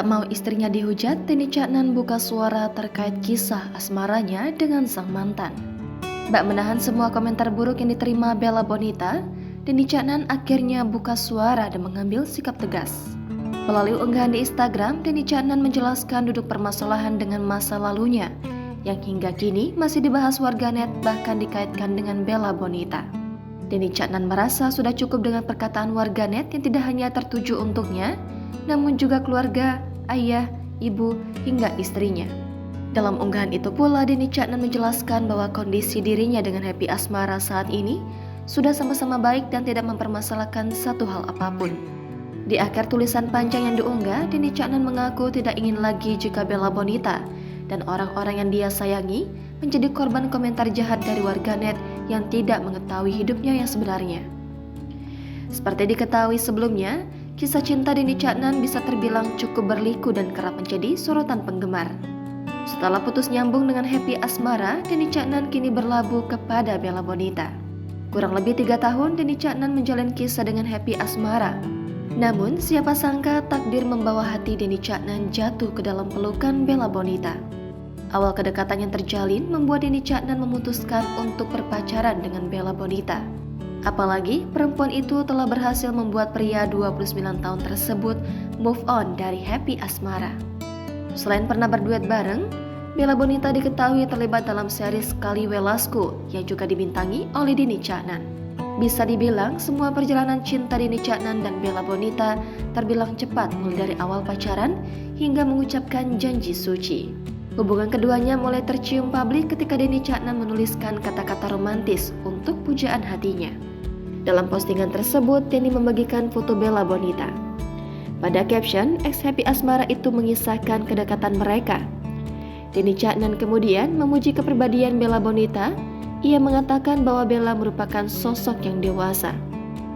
Tak mau istrinya dihujat, Denny Caknan buka suara terkait kisah asmaranya dengan sang mantan. Bak menahan semua komentar buruk yang diterima Bella Bonita, Denny Caknan akhirnya buka suara dan mengambil sikap tegas. Melalui unggahan di Instagram, Denny Caknan menjelaskan duduk permasalahan dengan masa lalunya, yang hingga kini masih dibahas warganet bahkan dikaitkan dengan Bella Bonita. Denny Caknan merasa sudah cukup dengan perkataan warganet yang tidak hanya tertuju untuknya, namun juga keluarga, ayah, ibu, hingga istrinya. Dalam unggahan itu pula, Denny Caknan menjelaskan bahwa kondisi dirinya dengan Happy Asmara saat ini sudah sama-sama baik dan tidak mempermasalahkan satu hal apapun. Di akhir tulisan panjang yang diunggah, Denny Caknan mengaku tidak ingin lagi jika Bella Bonita dan orang-orang yang dia sayangi menjadi korban komentar jahat dari warganet yang tidak mengetahui hidupnya yang sebenarnya. Seperti diketahui sebelumnya, kisah cinta Denny Caknan bisa terbilang cukup berliku dan kerap menjadi sorotan penggemar. Setelah putus nyambung dengan Happy Asmara, Denny Caknan kini berlabuh kepada Bella Bonita. Kurang lebih 3 tahun Denny Caknan menjalin kisah dengan Happy Asmara. Namun siapa sangka takdir membawa hati Denny Caknan jatuh ke dalam pelukan Bella Bonita. Awal kedekatan yang terjalin membuat Denny Caknan memutuskan untuk berpacaran dengan Bella Bonita. Apalagi perempuan itu telah berhasil membuat pria 29 tahun tersebut move on dari Happy Asmara. Selain pernah berduet bareng, Bella Bonita diketahui terlibat dalam series Kali Velasco yang juga dibintangi oleh Denny Caknan. Bisa dibilang semua perjalanan cinta Denny Caknan dan Bella Bonita terbilang cepat mulai dari awal pacaran hingga mengucapkan janji suci. Hubungan keduanya mulai tercium publik ketika Denny Caknan menuliskan kata-kata romantis untuk pujaan hatinya. Dalam postingan tersebut, Denny membagikan foto Bella Bonita. Pada caption, ex Happy Asmara itu mengisahkan kedekatan mereka. Denny Caknan kemudian memuji kepribadian Bella Bonita. Ia mengatakan bahwa Bella merupakan sosok yang dewasa.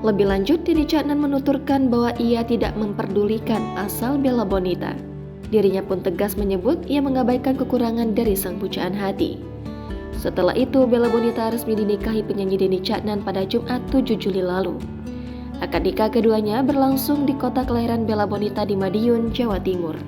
Lebih lanjut, Denny Caknan menuturkan bahwa ia tidak memperdulikan asal Bella Bonita. Dirinya pun tegas menyebut ia mengabaikan kekurangan dari sang pujaan hati. Setelah itu, Bella Bonita resmi dinikahi penyanyi Denny Caknan pada Jumat 7 Juli lalu. Akad nikah keduanya berlangsung di kota kelahiran Bella Bonita di Madiun, Jawa Timur.